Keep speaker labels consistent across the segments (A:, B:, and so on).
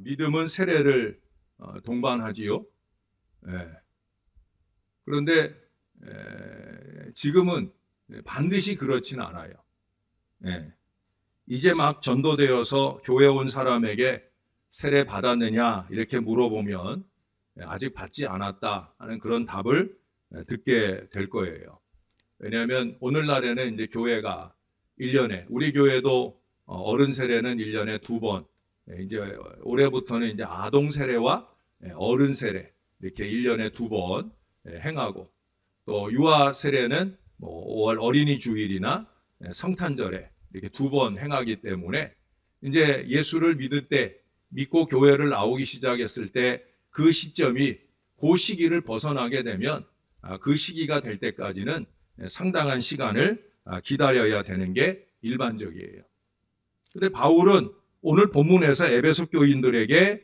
A: 믿음은 세례를 동반하지요. 예. 그런데 지금은 반드시 그렇지는 않아요. 예. 이제 막 전도되어서 교회 온 사람에게 세례 받았느냐 이렇게 물어보면 아직 받지 않았다 하는 그런 답을 듣게 될 거예요. 왜냐하면 오늘날에는 이제 교회가 1년에, 우리 교회도 어른 세례는 1년에 2번, 이제 올해부터는 이제 아동 세례와 어른 세례 이렇게 1년에 2번 행하고, 또 유아 세례는 5월 어린이 주일이나 성탄절에 이렇게 2번 행하기 때문에 이제 예수를 믿을 때, 믿고 교회를 나오기 시작했을 때 그 시점이 그 시기를 벗어나게 되면 그 시기가 될 때까지는 상당한 시간을 기다려야 되는 게 일반적이에요. 그런데 바울은 오늘 본문에서 에베소 교인들에게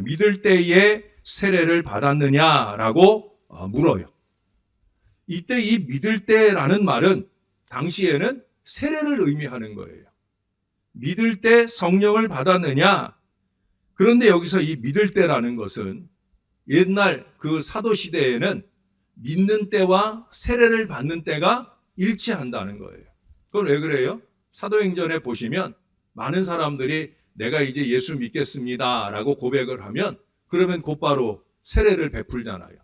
A: 믿을 때에 세례를 받았느냐라고 물어요. 이때 이 믿을 때라는 말은 당시에는 세례를 의미하는 거예요. 믿을 때 성령을 받았느냐? 그런데 여기서 이 믿을 때라는 것은 옛날 그 사도시대에는 믿는 때와 세례를 받는 때가 일치한다는 거예요. 그건 왜 그래요? 사도행전에 보시면 많은 사람들이 내가 이제 예수 믿겠습니다 라고 고백을 하면 그러면 곧바로 세례를 베풀잖아요.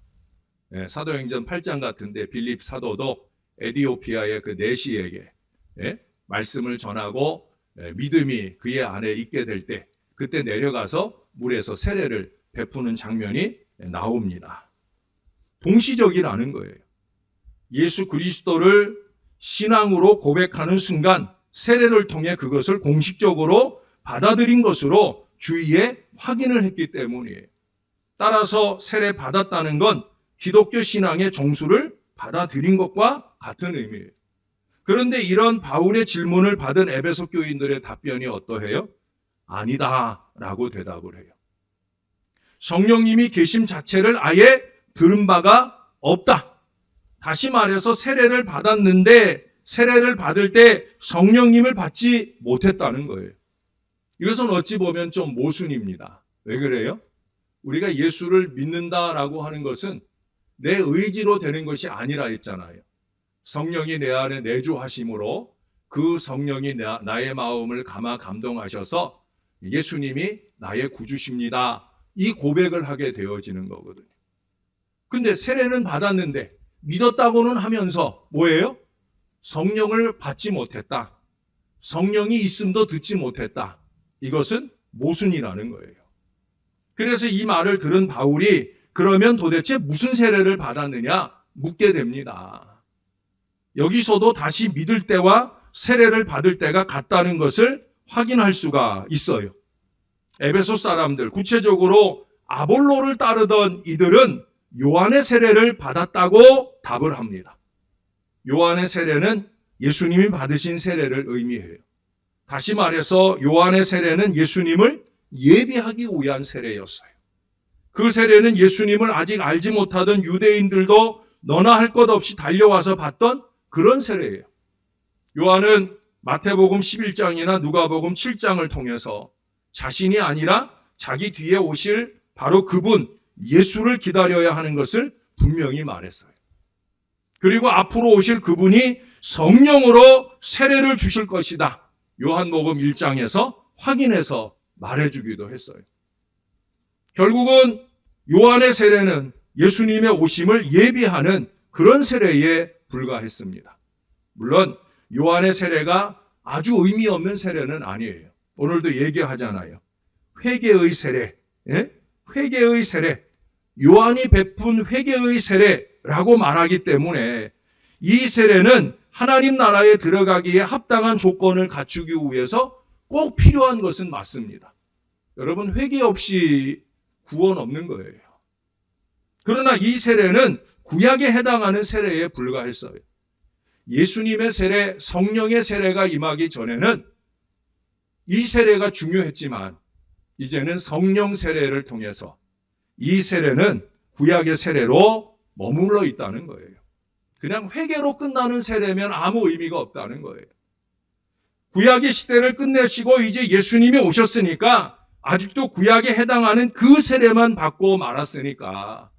A: 사도행전 8장 같은데 빌립 사도도 에디오피아의 그 내시에게 말씀을 전하고 믿음이 그의 안에 있게 될 때 그때 내려가서 물에서 세례를 베푸는 장면이 나옵니다. 동시적이라는 거예요. 예수 그리스도를 신앙으로 고백하는 순간 세례를 통해 그것을 공식적으로 받아들인 것으로 주위에 확인을 했기 때문이에요. 따라서 세례 받았다는 건 기독교 신앙의 정수를 받아들인 것과 같은 의미예요. 그런데 이런 바울의 질문을 받은 에베소 교인들의 답변이 어떠해요? 아니다라고 대답을 해요. 성령님이 계심 자체를 아예 들은 바가 없다. 다시 말해서 세례를 받았는데 세례를 받을 때 성령님을 받지 못했다는 거예요. 이것은 어찌 보면 좀 모순입니다. 왜 그래요? 우리가 예수를 믿는다라고 하는 것은 내 의지로 되는 것이 아니라 했잖아요. 성령이 내 안에 내주하심으로 그 성령이 나의 마음을 감화 감동하셔서 예수님이 나의 구주십니다. 이 고백을 하게 되어지는 거거든요. 근데 세례는 받았는데 믿었다고는 하면서 뭐예요? 성령을 받지 못했다. 성령이 있음도 듣지 못했다. 이것은 모순이라는 거예요. 그래서 이 말을 들은 바울이 그러면 도대체 무슨 세례를 받았느냐 묻게 됩니다. 여기서도 다시 믿을 때와 세례를 받을 때가 같다는 것을 확인할 수가 있어요. 에베소 사람들, 구체적으로 아볼로를 따르던 이들은 요한의 세례를 받았다고 답을 합니다. 요한의 세례는 예수님이 받으신 세례를 의미해요. 다시 말해서 요한의 세례는 예수님을 예비하기 위한 세례였어요. 그 세례는 예수님을 아직 알지 못하던 유대인들도 너나 할 것 없이 달려와서 받던 그런 세례예요. 요한은 마태복음 11장이나 누가복음 7장을 통해서 자신이 아니라 자기 뒤에 오실 바로 그분 예수를 기다려야 하는 것을 분명히 말했어요. 그리고 앞으로 오실 그분이 성령으로 세례를 주실 것이다. 요한복음 1장에서 확인해서 말해주기도 했어요. 결국은 요한의 세례는 예수님의 오심을 예비하는 그런 세례에 불과했습니다. 물론 요한의 세례가 아주 의미 없는 세례는 아니에요. 오늘도 얘기하잖아요. 회개의 세례, 회개의 세례, 요한이 베푼 회개의 세례라고 말하기 때문에 이 세례는 하나님 나라에 들어가기에 합당한 조건을 갖추기 위해서 꼭 필요한 것은 맞습니다. 여러분, 회개 없이 구원 없는 거예요. 그러나 이 세례는 구약에 해당하는 세례에 불과했어요. 예수님의 세례, 성령의 세례가 임하기 전에는 이 세례가 중요했지만 이제는 성령 세례를 통해서 이 세례는 구약의 세례로 머물러 있다는 거예요. 그냥 회개로 끝나는 세례면 아무 의미가 없다는 거예요. 구약의 시대를 끝내시고 이제 예수님이 오셨으니까 아직도 구약에 해당하는 그 세례만 받고 말았으니까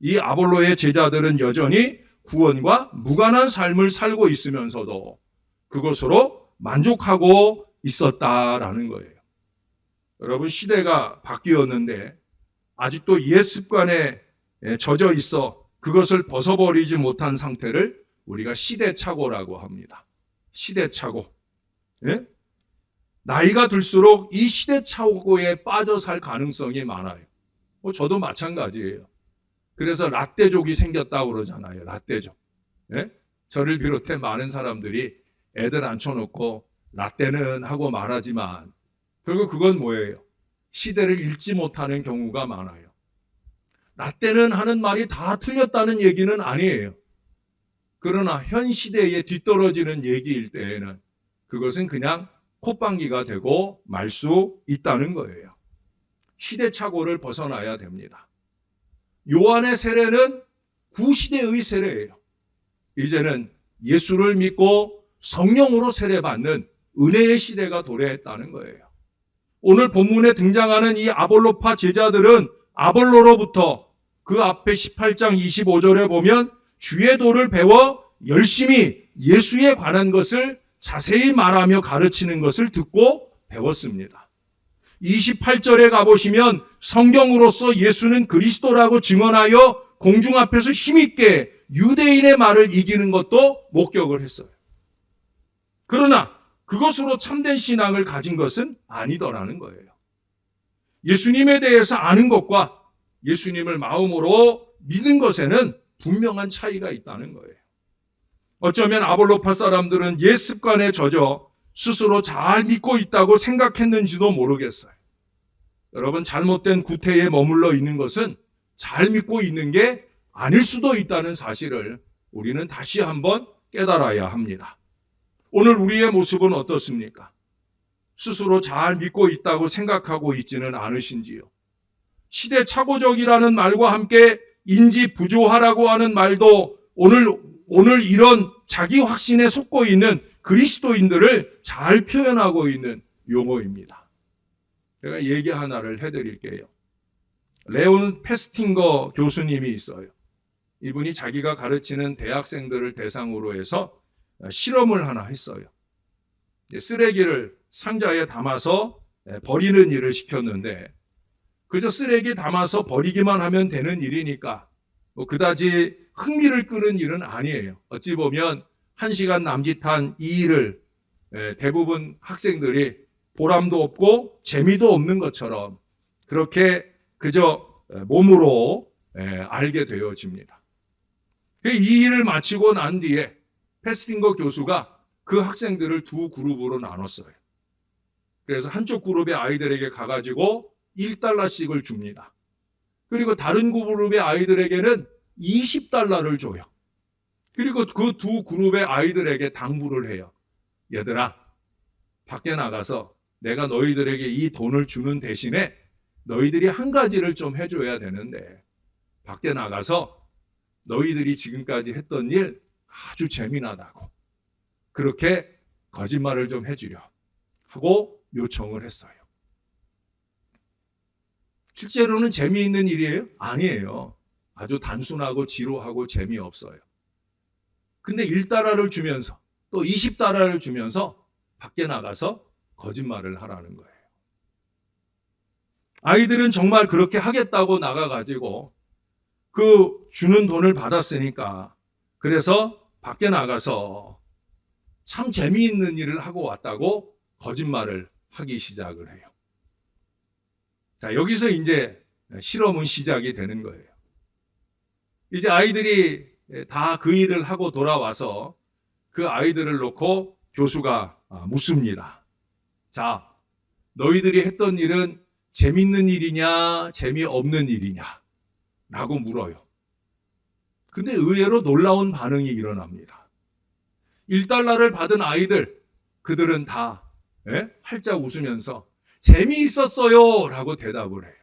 A: 이 아볼로의 제자들은 여전히 구원과 무관한 삶을 살고 있으면서도 그것으로 만족하고 있었다라는 거예요. 여러분, 시대가 바뀌었는데 아직도 옛 습관에 젖어 있어 그것을 벗어버리지 못한 상태를 우리가 시대착오라고 합니다. 시대착오. 예? 나이가 들수록 이 시대착오에 빠져 살 가능성이 많아요. 저도 마찬가지예요. 그래서 라떼족이 생겼다고 그러잖아요. 라떼족. 예? 저를 비롯해 많은 사람들이 애들 앉혀놓고 라떼는 하고 말하지만 결국 그건 뭐예요? 시대를 읽지 못하는 경우가 많아요. 라떼는 하는 말이 다 틀렸다는 얘기는 아니에요. 그러나 현 시대에 뒤떨어지는 얘기일 때에는 그것은 그냥 콧방귀가 되고 말 수 있다는 거예요. 시대착오를 벗어나야 됩니다. 요한의 세례는 구시대의 세례예요. 이제는 예수를 믿고 성령으로 세례받는 은혜의 시대가 도래했다는 거예요. 오늘 본문에 등장하는 이 아볼로파 제자들은 아볼로로부터 그 앞에 18장 25절에 보면 주의 도를 배워 열심히 예수에 관한 것을 자세히 말하며 가르치는 것을 듣고 배웠습니다. 28절에 가보시면 성경으로서 예수는 그리스도라고 증언하여 공중 앞에서 힘있게 유대인의 말을 이기는 것도 목격을 했어요. 그러나 그것으로 참된 신앙을 가진 것은 아니더라는 거예요. 예수님에 대해서 아는 것과 예수님을 마음으로 믿는 것에는 분명한 차이가 있다는 거예요. 어쩌면 아볼로파 사람들은 옛 습관에 젖어 스스로 잘 믿고 있다고 생각했는지도 모르겠어요. 여러분, 잘못된 구태에 머물러 있는 것은 잘 믿고 있는 게 아닐 수도 있다는 사실을 우리는 다시 한번 깨달아야 합니다. 오늘 우리의 모습은 어떻습니까? 스스로 잘 믿고 있다고 생각하고 있지는 않으신지요? 시대착오적이라는 말과 함께 인지 부조하라고 하는 말도 오늘 이런 자기 확신에 속고 있는 그리스도인들을 잘 표현하고 있는 용어입니다. 제가 얘기 하나를 해드릴게요. 레온 페스팅거 교수님이 있어요. 이분이 자기가 가르치는 대학생들을 대상으로 해서 실험을 하나 했어요. 쓰레기를 상자에 담아서 버리는 일을 시켰는데 그저 쓰레기 담아서 버리기만 하면 되는 일이니까 그다지 흥미를 끄는 일은 아니에요. 어찌 보면 1시간 남짓한 이 일을 대부분 학생들이 보람도 없고 재미도 없는 것처럼 그렇게 그저 몸으로 알게 되어집니다. 이 일을 마치고 난 뒤에 페스팅거 교수가 그 학생들을 두 그룹으로 나눴어요. 그래서 한쪽 그룹의 아이들에게 가가지고 $1씩을 줍니다. 그리고 다른 그룹의 아이들에게는 $20를 줘요. 그리고 그 두 그룹의 아이들에게 당부를 해요. 얘들아, 밖에 나가서 내가 너희들에게 이 돈을 주는 대신에 너희들이 한 가지를 좀 해줘야 되는데 밖에 나가서 너희들이 지금까지 했던 일 아주 재미나다고 그렇게 거짓말을 좀 해주려 하고 요청을 했어요. 실제로는 재미있는 일이에요? 아니에요. 아주 단순하고 지루하고 재미없어요. 근데 $1를 주면서 또 $20를 주면서 밖에 나가서 거짓말을 하라는 거예요. 아이들은 정말 그렇게 하겠다고 나가가지고 그 주는 돈을 받았으니까 그래서 밖에 나가서 참 재미있는 일을 하고 왔다고 거짓말을 하기 시작을 해요. 자, 여기서 이제 실험은 시작이 되는 거예요. 이제 아이들이 다 그 일을 하고 돌아와서 그 아이들을 놓고 교수가 묻습니다. 자, 너희들이 했던 일은 재밌는 일이냐, 재미없는 일이냐? 라고 물어요. 근데 의외로 놀라운 반응이 일어납니다. $1를 받은 아이들, 그들은 다 활짝 웃으면서 재미있었어요 라고 대답을 해요.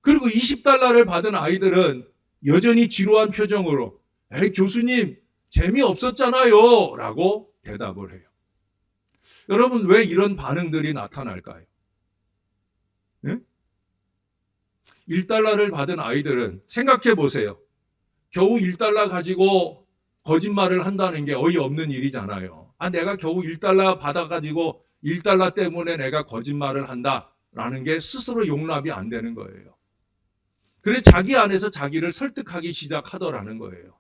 A: 그리고 $20를 받은 아이들은 여전히 지루한 표정으로 교수님 재미없었잖아요 라고 대답을 해요. 여러분, 왜 이런 반응들이 나타날까요? 네? 1달러를 받은 아이들은 생각해 보세요. 겨우 1달러 가지고 거짓말을 한다는 게 어이없는 일이잖아요. 내가 겨우 1달러 받아가지고 1달러 때문에 내가 거짓말을 한다라는 게 스스로 용납이 안 되는 거예요. 그래서 자기 안에서 자기를 설득하기 시작하더라는 거예요.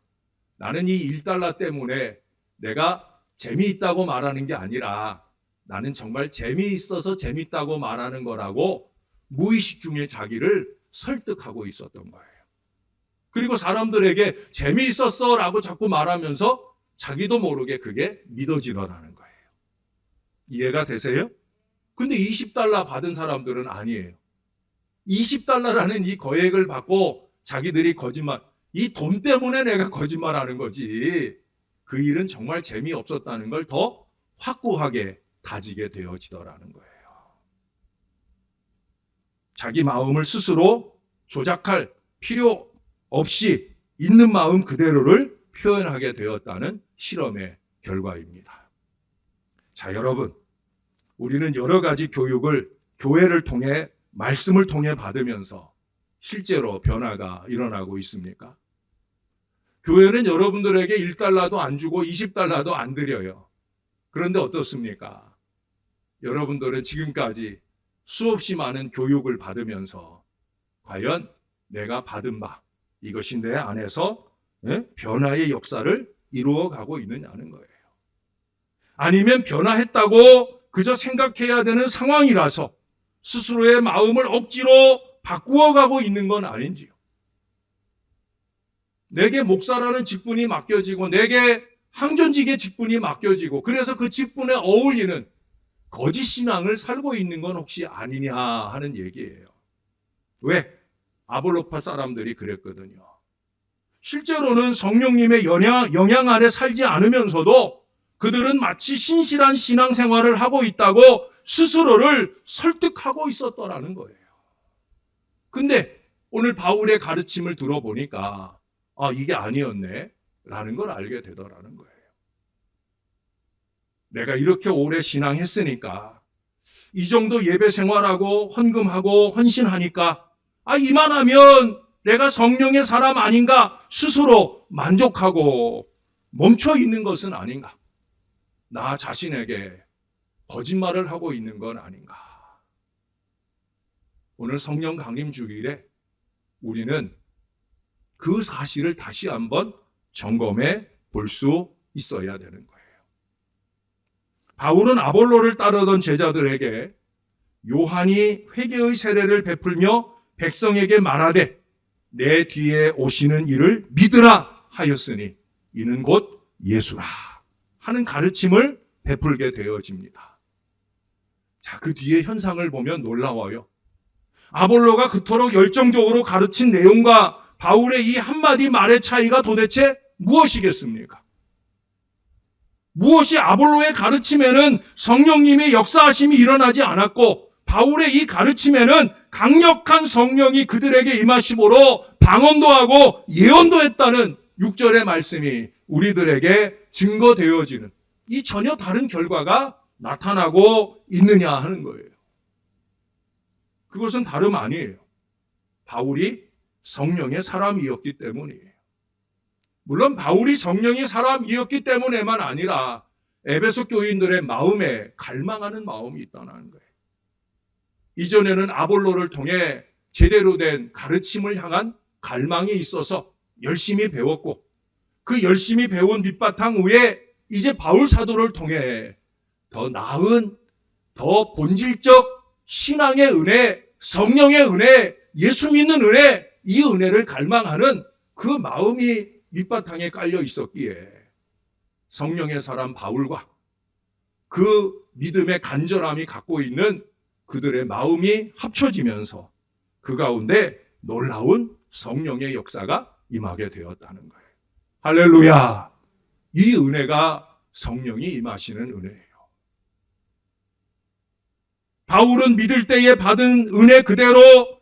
A: 나는 이 1달러 때문에 내가 재미있다고 말하는 게 아니라 나는 정말 재미있어서 재밌다고 말하는 거라고 무의식 중에 자기를 설득하고 있었던 거예요. 그리고 사람들에게 재미있었어 라고 자꾸 말하면서 자기도 모르게 그게 믿어지더라는 거예요. 이해가 되세요? 근데 20달러 받은 사람들은 아니에요. 20달러라는 이 거액을 받고 자기들이 거짓말, 이 돈 때문에 내가 거짓말하는 거지, 그 일은 정말 재미없었다는 걸 더 확고하게 다지게 되어지더라는 거예요. 자기 마음을 스스로 조작할 필요 없이 있는 마음 그대로를 표현하게 되었다는 실험의 결과입니다. 자, 여러분, 우리는 여러 가지 교육을 교회를 통해, 말씀을 통해 받으면서 실제로 변화가 일어나고 있습니까? 교회는 여러분들에게 1달러도 안 주고 20달러도 안 드려요. 그런데 어떻습니까? 여러분들은 지금까지 수없이 많은 교육을 받으면서 과연 내가 받은 바, 이것이 내 안에서 변화의 역사를 이루어가고 있느냐는 거예요. 아니면 변화했다고 그저 생각해야 되는 상황이라서 스스로의 마음을 억지로 바꾸어가고 있는 건 아닌지요. 내게 목사라는 직분이 맡겨지고 내게 항전직의 직분이 맡겨지고 그래서 그 직분에 어울리는 거짓 신앙을 살고 있는 건 혹시 아니냐 하는 얘기예요. 왜? 아볼로파 사람들이 그랬거든요. 실제로는 성령님의 영향 아래 살지 않으면서도 그들은 마치 신실한 신앙생활을 하고 있다고 스스로를 설득하고 있었더라는 거예요. 근데 오늘 바울의 가르침을 들어보니까 이게 아니었네 라는 걸 알게 되더라는 거예요. 내가 이렇게 오래 신앙했으니까 이 정도 예배 생활하고 헌금하고 헌신하니까 이만하면 내가 성령의 사람 아닌가 스스로 만족하고 멈춰 있는 것은 아닌가, 나 자신에게 거짓말을 하고 있는 건 아닌가. 오늘 성령 강림 주일에 우리는 그 사실을 다시 한번 점검해 볼 수 있어야 되는 거예요. 바울은 아볼로를 따르던 제자들에게 요한이 회개의 세례를 베풀며 백성에게 말하되 내 뒤에 오시는 이를 믿으라 하였으니 이는 곧 예수라 하는 가르침을 베풀게 되어집니다. 자, 그 뒤에 현상을 보면 놀라워요. 아볼로가 그토록 열정적으로 가르친 내용과 바울의 이 한마디 말의 차이가 도대체 무엇이겠습니까? 무엇이 아볼로의 가르침에는 성령님의 역사하심이 일어나지 않았고 바울의 이 가르침에는 강력한 성령이 그들에게 임하심으로 방언도 하고 예언도 했다는 6절의 말씀이 우리들에게 증거되어지는 이 전혀 다른 결과가 나타나고 있느냐 하는 거예요. 그것은 다름 아니에요. 바울이 성령의 사람이었기 때문이에요. 물론 바울이 성령의 사람이었기 때문에만 아니라 에베소 교인들의 마음에 갈망하는 마음이 있다는 거예요. 이전에는 아볼로를 통해 제대로 된 가르침을 향한 갈망이 있어서 열심히 배웠고 그 열심히 배운 밑바탕 위에 이제 바울 사도를 통해 더 나은, 더 본질적 신앙의 은혜, 성령의 은혜, 예수 믿는 은혜, 이 은혜를 갈망하는 그 마음이 밑바탕에 깔려 있었기에 성령의 사람 바울과 그 믿음의 간절함이 갖고 있는 그들의 마음이 합쳐지면서 그 가운데 놀라운 성령의 역사가 임하게 되었다는 거예요. 할렐루야! 이 은혜가 성령이 임하시는 은혜예요. 바울은 믿을 때에 받은 은혜 그대로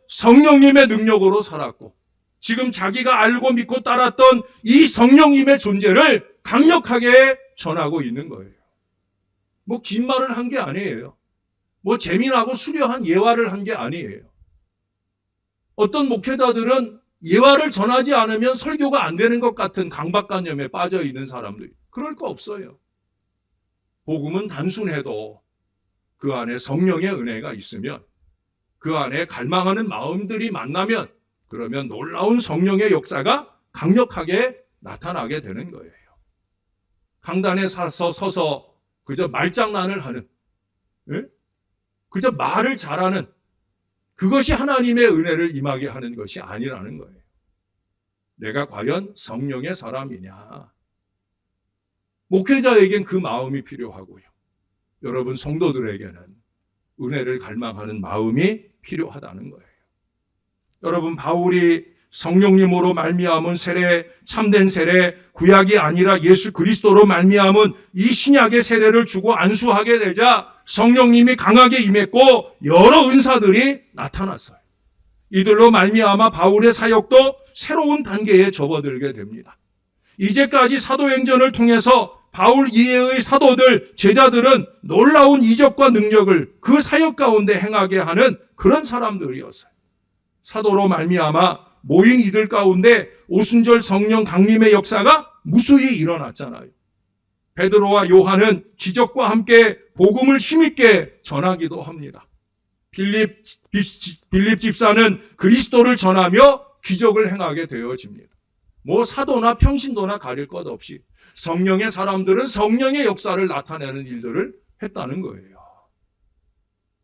A: 성령님의 능력으로 살았고 지금 자기가 알고 믿고 따랐던 이 성령님의 존재를 강력하게 전하고 있는 거예요. 뭐 긴 말을 한 게 아니에요. 뭐 재미나고 수려한 예화를 한 게 아니에요. 어떤 목회자들은 예화를 전하지 않으면 설교가 안 되는 것 같은 강박관념에 빠져 있는 사람들. 그럴 거 없어요. 복음은 단순해도 그 안에 성령의 은혜가 있으면, 그 안에 갈망하는 마음들이 만나면, 그러면 놀라운 성령의 역사가 강력하게 나타나게 되는 거예요. 강단에 서서 그저 말장난을 하는, 그저 말을 잘하는, 그것이 하나님의 은혜를 임하게 하는 것이 아니라는 거예요. 내가 과연 성령의 사람이냐? 목회자에겐 그 마음이 필요하고요. 여러분 성도들에게는 은혜를 갈망하는 마음이 필요하다는 거예요. 여러분, 바울이 성령님으로 말미암은 세례, 참된 세례, 구약이 아니라 예수 그리스도로 말미암은 이 신약의 세례를 주고 안수하게 되자 성령님이 강하게 임했고 여러 은사들이 나타났어요. 이들로 말미암아 바울의 사역도 새로운 단계에 접어들게 됩니다. 이제까지 사도행전을 통해서 바울 이외의 사도들, 제자들은 놀라운 이적과 능력을 그 사역 가운데 행하게 하는 그런 사람들이었어요. 사도로 말미암아 모인 이들 가운데 오순절 성령 강림의 역사가 무수히 일어났잖아요. 베드로와 요한은 기적과 함께 복음을 힘있게 전하기도 합니다. 빌립 집사는 그리스도를 전하며 기적을 행하게 되어집니다. 뭐 사도나 평신도나 가릴 것 없이 성령의 사람들은 성령의 역사를 나타내는 일들을 했다는 거예요.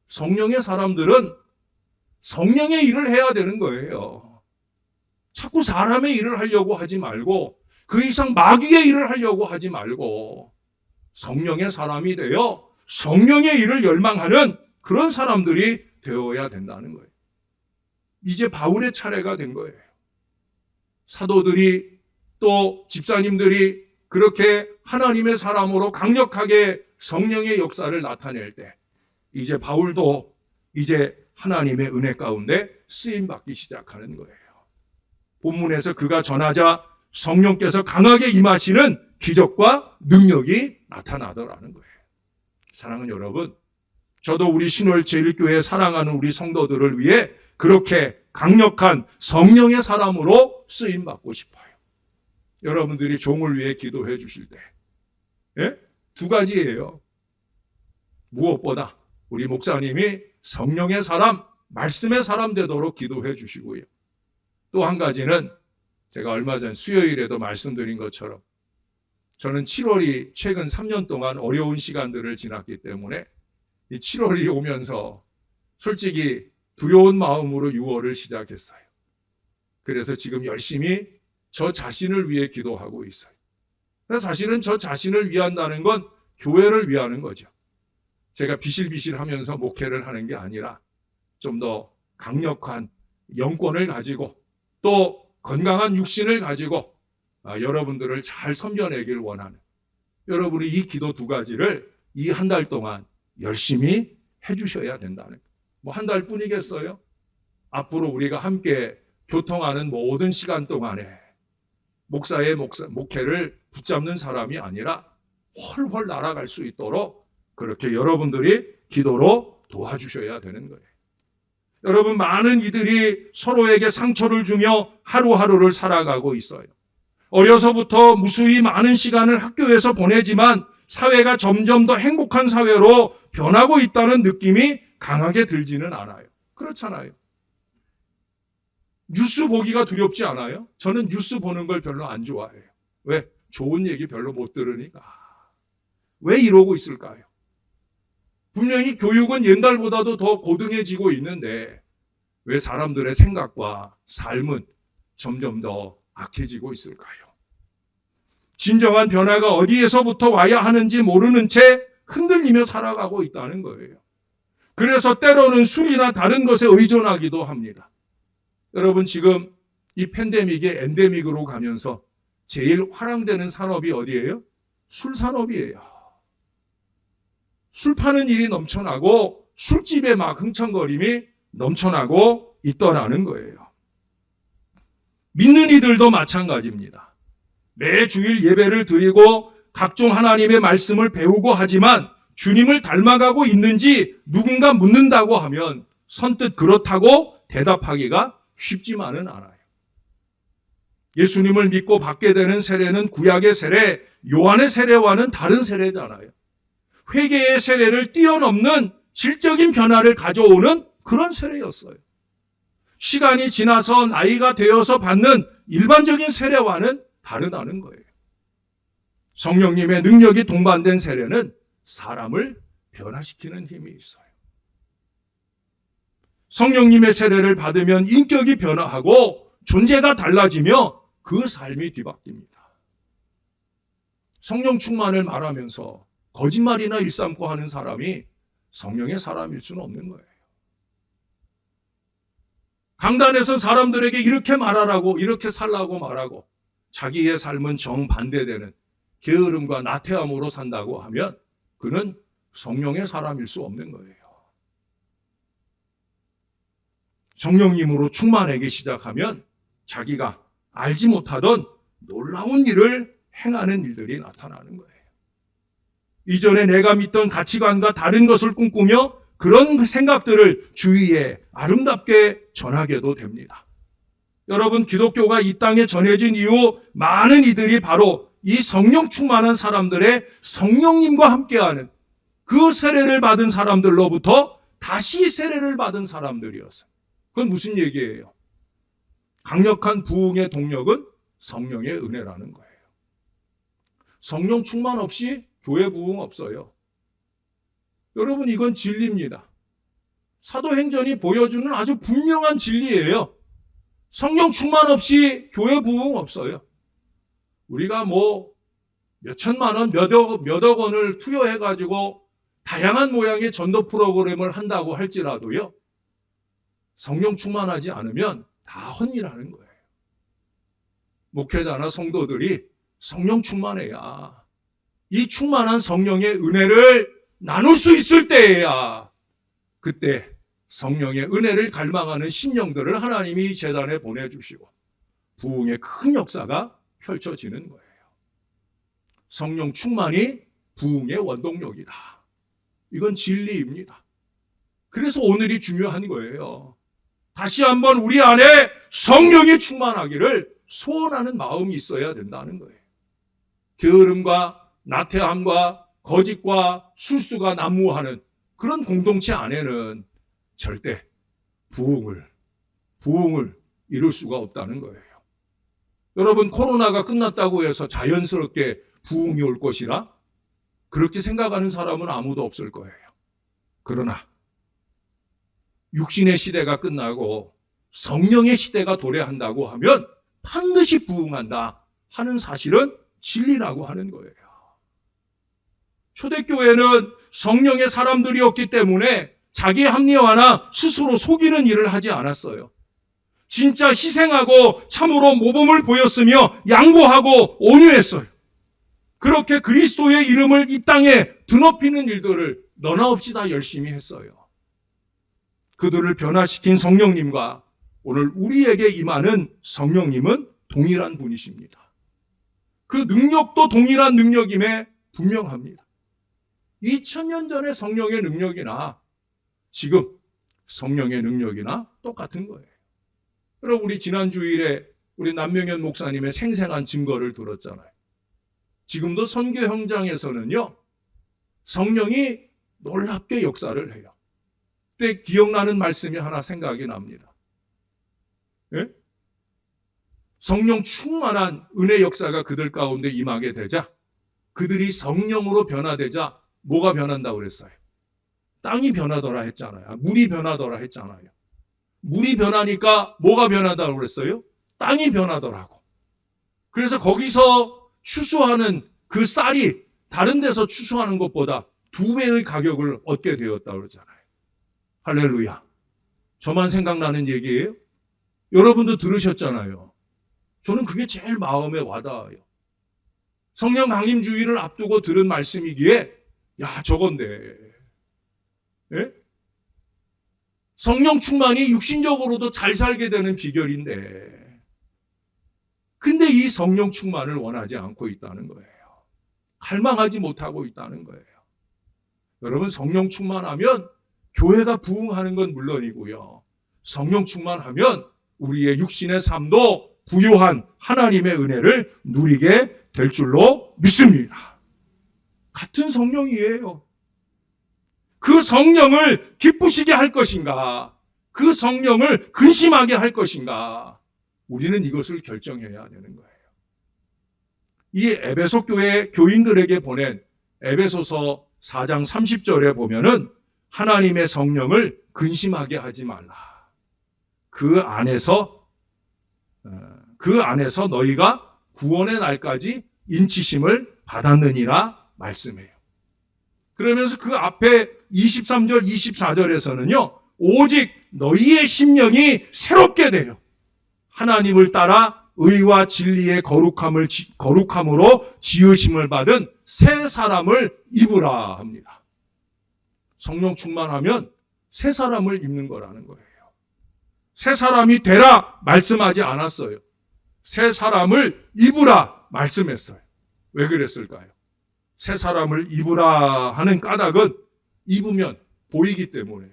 A: 성령의 사람들은 성령의 일을 해야 되는 거예요. 자꾸 사람의 일을 하려고 하지 말고, 그 이상 마귀의 일을 하려고 하지 말고 성령의 사람이 되어 성령의 일을 열망하는 그런 사람들이 되어야 된다는 거예요. 이제 바울의 차례가 된 거예요. 사도들이 또 집사님들이 그렇게 하나님의 사람으로 강력하게 성령의 역사를 나타낼 때 이제 바울도 이제 하나님의 은혜 가운데 쓰임받기 시작하는 거예요. 본문에서 그가 전하자 성령께서 강하게 임하시는 기적과 능력이 나타나더라는 거예요. 사랑하는 여러분, 저도 우리 신월 제1교회 사랑하는 우리 성도들을 위해 그렇게 강력한 성령의 사람으로 쓰임받고 싶어요. 여러분들이 종을 위해 기도해 주실 때, 두 가지예요. 무엇보다 우리 목사님이 성령의 사람, 말씀의 사람 되도록 기도해 주시고요. 또 한 가지는 제가 얼마 전 수요일에도 말씀드린 것처럼 저는 7월이 최근 3년 동안 어려운 시간들을 지났기 때문에 이 7월이 오면서 솔직히 두려운 마음으로 6월을 시작했어요. 그래서 지금 열심히 저 자신을 위해 기도하고 있어요. 사실은 저 자신을 위한다는 건 교회를 위하는 거죠. 제가 비실비실 하면서 목회를 하는 게 아니라 좀 더 강력한 영권을 가지고 또 건강한 육신을 가지고 여러분들을 잘 섬겨내길 원하는, 여러분이 이 기도 두 가지를 이 한 달 동안 열심히 해주셔야 된다는, 뭐 한 달 뿐이겠어요? 앞으로 우리가 함께 교통하는 모든 시간 동안에 목사의 목회를 붙잡는 사람이 아니라 훨훨 날아갈 수 있도록 그렇게 여러분들이 기도로 도와주셔야 되는 거예요. 여러분, 많은 이들이 서로에게 상처를 주며 하루하루를 살아가고 있어요. 어려서부터 무수히 많은 시간을 학교에서 보내지만 사회가 점점 더 행복한 사회로 변하고 있다는 느낌이 강하게 들지는 않아요. 그렇잖아요. 뉴스 보기가 두렵지 않아요? 저는 뉴스 보는 걸 별로 안 좋아해요. 왜? 좋은 얘기 별로 못 들으니까. 왜 이러고 있을까요? 분명히 교육은 옛날보다도 더 고등해지고 있는데 왜 사람들의 생각과 삶은 점점 더 악해지고 있을까요? 진정한 변화가 어디에서부터 와야 하는지 모르는 채 흔들리며 살아가고 있다는 거예요. 그래서 때로는 술이나 다른 것에 의존하기도 합니다. 여러분, 지금 이 팬데믹의 엔데믹으로 가면서 제일 화랑되는 산업이 어디예요? 술 산업이에요. 술 파는 일이 넘쳐나고 술집에 막 흥청거림이 넘쳐나고 있더라는 거예요. 믿는 이들도 마찬가지입니다. 매 주일 예배를 드리고 각종 하나님의 말씀을 배우고 하지만 주님을 닮아가고 있는지 누군가 묻는다고 하면 선뜻 그렇다고 대답하기가 쉽지만은 않아요. 예수님을 믿고 받게 되는 세례는 구약의 세례, 요한의 세례와는 다른 세례잖아요. 회개의 세례를 뛰어넘는 질적인 변화를 가져오는 그런 세례였어요. 시간이 지나서 나이가 되어서 받는 일반적인 세례와는 다르다는 거예요. 성령님의 능력이 동반된 세례는 사람을 변화시키는 힘이 있어요. 성령님의 세례를 받으면 인격이 변화하고 존재가 달라지며 그 삶이 뒤바뀝니다. 성령 충만을 말하면서 거짓말이나 일삼고 하는 사람이 성령의 사람일 수는 없는 거예요. 강단에서 사람들에게 이렇게 말하라고, 이렇게 살라고 말하고 자기의 삶은 정반대되는 게으름과 나태함으로 산다고 하면 그는 성령의 사람일 수 없는 거예요. 성령님으로 충만하기 시작하면 자기가 알지 못하던 놀라운 일을 행하는 일들이 나타나는 거예요. 이전에 내가 믿던 가치관과 다른 것을 꿈꾸며 그런 생각들을 주위에 아름답게 전하게도 됩니다. 여러분, 기독교가 이 땅에 전해진 이후 많은 이들이 바로 이 성령 충만한 사람들의 성령님과 함께하는 그 세례를 받은 사람들로부터 다시 세례를 받은 사람들이었어요. 그건 무슨 얘기예요? 강력한 부흥의 동력은 성령의 은혜라는 거예요. 성령 충만 없이 교회 부흥 없어요. 여러분, 이건 진리입니다. 사도행전이 보여주는 아주 분명한 진리예요. 성령 충만 없이 교회 부흥 없어요. 우리가 몇천만 원, 몇 억 원을 투여해가지고 다양한 모양의 전도 프로그램을 한다고 할지라도요, 성령 충만하지 않으면 다 헛일하는 거예요. 목회자나 성도들이 성령 충만해야, 이 충만한 성령의 은혜를 나눌 수 있을 때에야 그때 성령의 은혜를 갈망하는 심령들을 하나님이 이 재단에 보내주시고 부흥의 큰 역사가 펼쳐지는 거예요. 성령 충만이 부흥의 원동력이다. 이건 진리입니다. 그래서 오늘이 중요한 거예요. 다시 한번 우리 안에 성령이 충만하기를 소원하는 마음이 있어야 된다는 거예요. 게으름과 나태함과 거짓과 술수가 난무하는 그런 공동체 안에는 절대 부흥을 이룰 수가 없다는 거예요. 여러분, 코로나가 끝났다고 해서 자연스럽게 부흥이 올 것이라 그렇게 생각하는 사람은 아무도 없을 거예요. 그러나 육신의 시대가 끝나고 성령의 시대가 도래한다고 하면 반드시 부흥한다 하는 사실은 진리라고 하는 거예요. 초대교회는 성령의 사람들이었기 때문에 자기 합리화나 스스로 속이는 일을 하지 않았어요. 진짜 희생하고 참으로 모범을 보였으며 양보하고 온유했어요. 그렇게 그리스도의 이름을 이 땅에 드높이는 일들을 너나 없이 다 열심히 했어요. 그들을 변화시킨 성령님과 오늘 우리에게 임하는 성령님은 동일한 분이십니다. 그 능력도 동일한 능력임에 분명합니다. 2000년 전의 성령의 능력이나 지금 성령의 능력이나 똑같은 거예요. 그럼 우리 지난 주일에 우리 남명현 목사님의 생생한 증거를 들었잖아요. 지금도 선교 현장에서는요, 성령이 놀랍게 역사를 해요. 그때 기억나는 말씀이 하나 생각이 납니다. 예? 성령 충만한 은혜 역사가 그들 가운데 임하게 되자 그들이 성령으로 변화되자 뭐가 변한다고 그랬어요? 땅이 변하더라 했잖아요. 물이 변하더라 했잖아요. 물이 변하니까 뭐가 변하다고 그랬어요? 땅이 변하더라고. 그래서 거기서 추수하는 그 쌀이 다른 데서 추수하는 것보다 2배의 가격을 얻게 되었다고 그러잖아요. 할렐루야. 저만 생각나는 얘기예요? 여러분도 들으셨잖아요. 저는 그게 제일 마음에 와닿아요. 성령 강림 주일을 앞두고 들은 말씀이기에 야, 저건데. 예? 성령 충만이 육신적으로도 잘 살게 되는 비결인데 근데 이 성령 충만을 원하지 않고 있다는 거예요. 갈망하지 못하고 있다는 거예요. 여러분, 성령 충만하면 교회가 부흥하는 건 물론이고요. 성령 충만하면 우리의 육신의 삶도 부요한 하나님의 은혜를 누리게 될 줄로 믿습니다. 같은 성령이에요. 그 성령을 기쁘시게 할 것인가? 그 성령을 근심하게 할 것인가? 우리는 이것을 결정해야 되는 거예요. 이 에베소 교회 교인들에게 보낸 에베소서 4장 30절에 보면은 하나님의 성령을 근심하게 하지 말라. 그 안에서 너희가 구원의 날까지 인치심을 받았느니라 말씀해요. 그러면서 그 앞에 23절, 24절에서는요, 오직 너희의 심령이 새롭게 되려 하나님을 따라 의와 진리의 거룩함으로 지으심을 받은 새 사람을 입으라 합니다. 성령 충만하면 새 사람을 입는 거라는 거예요. 새 사람이 되라 말씀하지 않았어요. 새 사람을 입으라 말씀했어요. 왜 그랬을까요? 새 사람을 입으라 하는 까닭은 입으면 보이기 때문에.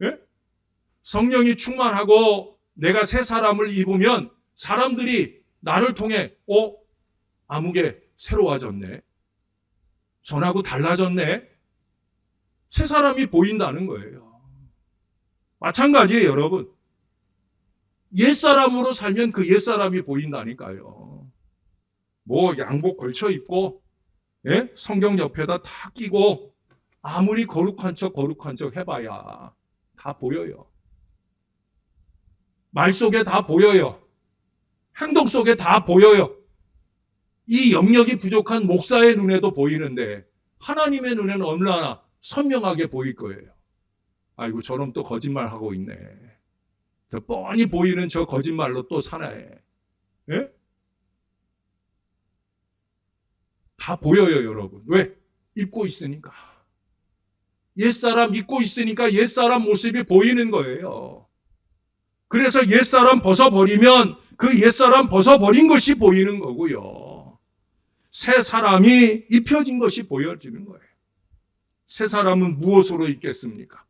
A: 예? 성령이 충만하고 내가 새 사람을 입으면 사람들이 나를 통해 아무개 새로워졌네. 전하고 달라졌네. 새 사람이 보인다는 거예요. 마찬가지예요, 여러분. 옛사람으로 살면 그 옛사람이 보인다니까요. 뭐 양복 걸쳐 입고 성경 옆에다 다 끼고 아무리 거룩한 척 해봐야 다 보여요. 말 속에 다 보여요. 행동 속에 다 보여요. 이 영역이 부족한 목사의 눈에도 보이는데 하나님의 눈에는 얼마나 선명하게 보일 거예요. 아이고, 저놈 또 거짓말하고 있네. 저 뻔히 보이는 저 거짓말로 또 사나해. 예? 다 보여요, 여러분. 왜? 입고 있으니까. 옛사람 입고 있으니까 옛사람 모습이 보이는 거예요. 그래서 옛사람 벗어버리면 그 옛사람 벗어버린 것이 보이는 거고요. 새 사람이 입혀진 것이 보여지는 거예요. 새 사람은 무엇으로 입겠습니까?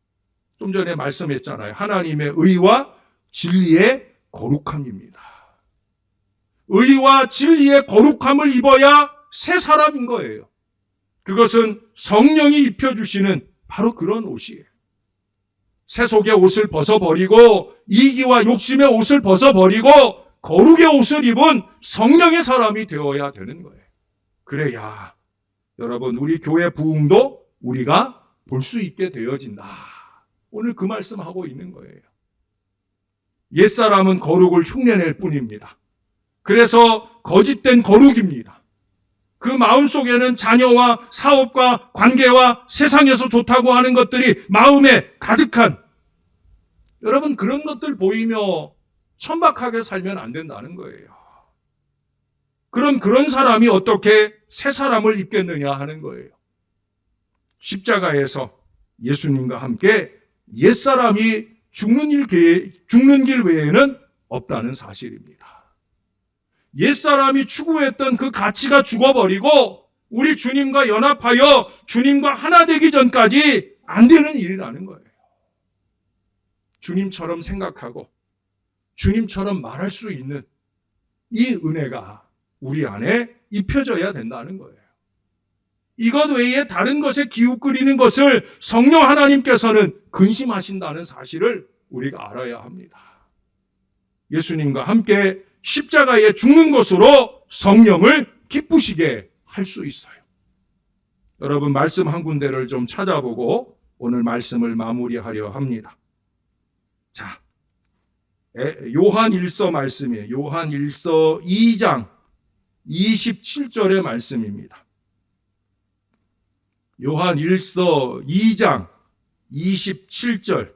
A: 좀 전에 말씀했잖아요. 하나님의 의와 진리의 거룩함입니다. 의와 진리의 거룩함을 입어야 새 사람인 거예요. 그것은 성령이 입혀주시는 바로 그런 옷이에요. 세속의 옷을 벗어버리고 이기와 욕심의 옷을 벗어버리고 거룩의 옷을 입은 성령의 사람이 되어야 되는 거예요. 그래야 여러분, 우리 교회 부흥도 우리가 볼 수 있게 되어진다. 오늘 그 말씀하고 있는 거예요. 옛사람은 거룩을 흉내낼 뿐입니다. 그래서 거짓된 거룩입니다. 그 마음속에는 자녀와 사업과 관계와 세상에서 좋다고 하는 것들이 마음에 가득한, 여러분, 그런 것들 보이며 천박하게 살면 안 된다는 거예요. 그런 사람이 어떻게 새 사람을 입겠느냐 하는 거예요. 십자가에서 예수님과 함께 옛사람이 죽는 길 외에는 없다는 사실입니다. 옛사람이 추구했던 그 가치가 죽어버리고 우리 주님과 연합하여 주님과 하나 되기 전까지 안 되는 일이라는 거예요. 주님처럼 생각하고 주님처럼 말할 수 있는 이 은혜가 우리 안에 입혀져야 된다는 거예요. 이것 외에 다른 것에 기웃거리는 것을 성령 하나님께서는 근심하신다는 사실을 우리가 알아야 합니다. 예수님과 함께 십자가에 죽는 것으로 성령을 기쁘시게 할 수 있어요. 여러분, 말씀 한 군데를 좀 찾아보고 오늘 말씀을 마무리하려 합니다. 자, 요한 1서 말씀이에요. 요한 1서 2장 27절의 말씀입니다. 요한 1서 2장 27절.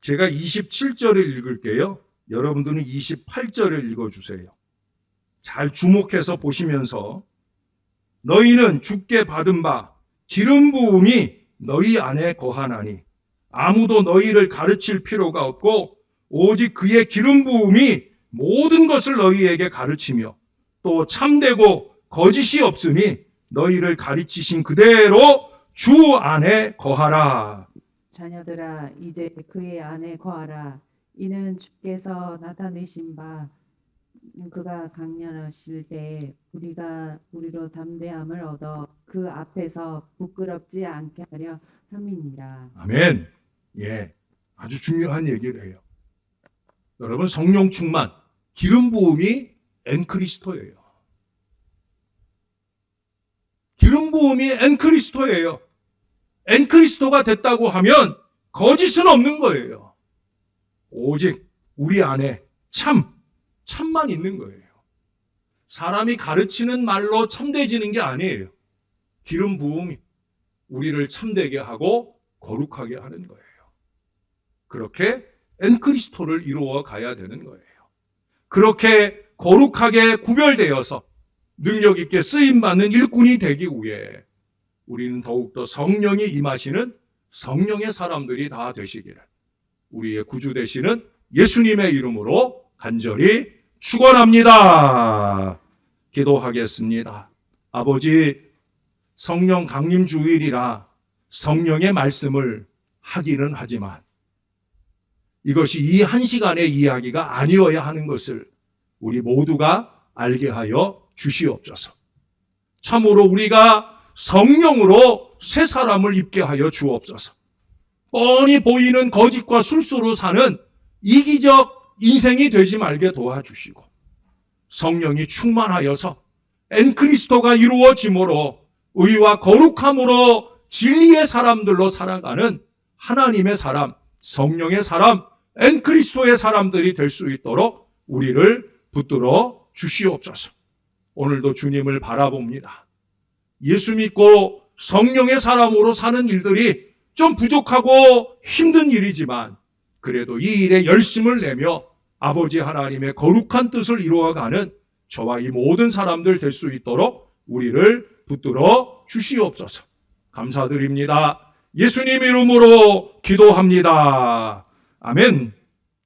A: 제가 27절을 읽을게요. 여러분들은 28절을 읽어주세요. 잘 주목해서 보시면서, 너희는 주께 받은 바 기름 부음이 너희 안에 거하나니 아무도 너희를 가르칠 필요가 없고 오직 그의 기름 부음이 모든 것을 너희에게 가르치며 또 참되고 거짓이 없으니 너희를 가르치신 그대로 주 안에 거하라.
B: 자녀들아 이제 그의 안에 거하라. 이는 주께서 나타내신 바 그가 강렬하실 때 우리가 우리로 담대함을 얻어 그 앞에서 부끄럽지 않게 하려 함이니라.
A: 아멘. 예, 아주 중요한 얘기를 해요. 여러분, 성령 충만, 기름 부음이 엔크리스토예요. 기름 부음이 엔크리스토예요. 엔크리스토가 됐다고 하면 거짓은 없는 거예요. 오직 우리 안에 참만 있는 거예요. 사람이 가르치는 말로 참되지는 게 아니에요. 기름 부음이 우리를 참되게 하고 거룩하게 하는 거예요. 그렇게 엔크리스토를 이루어 가야 되는 거예요. 그렇게 거룩하게 구별되어서 능력 있게 쓰임받는 일꾼이 되기 위해 우리는 더욱더 성령이 임하시는 성령의 사람들이 다 되시기를 우리의 구주 되시는 예수님의 이름으로 간절히 축원합니다. 기도하겠습니다. 아버지, 성령 강림 주일이라 성령의 말씀을 하기는 하지만 이것이 이 한 시간의 이야기가 아니어야 하는 것을 우리 모두가 알게 하여 주시옵소서. 참으로 우리가 성령으로 새 사람을 입게 하여 주옵소서. 뻔히 보이는 거짓과 술수로 사는 이기적 인생이 되지 말게 도와주시고 성령이 충만하여서 엔크리스토가 이루어짐으로 의와 거룩함으로 진리의 사람들로 살아가는 하나님의 사람, 성령의 사람, 엔크리스토의 사람들이 될 수 있도록 우리를 붙들어 주시옵소서. 오늘도 주님을 바라봅니다. 예수 믿고 성령의 사람으로 사는 일들이 좀 부족하고 힘든 일이지만 그래도 이 일에 열심을 내며 아버지 하나님의 거룩한 뜻을 이루어가는 저와 이 모든 사람들 될 수 있도록 우리를 붙들어 주시옵소서. 감사드립니다. 예수님 이름으로 기도합니다. 아멘.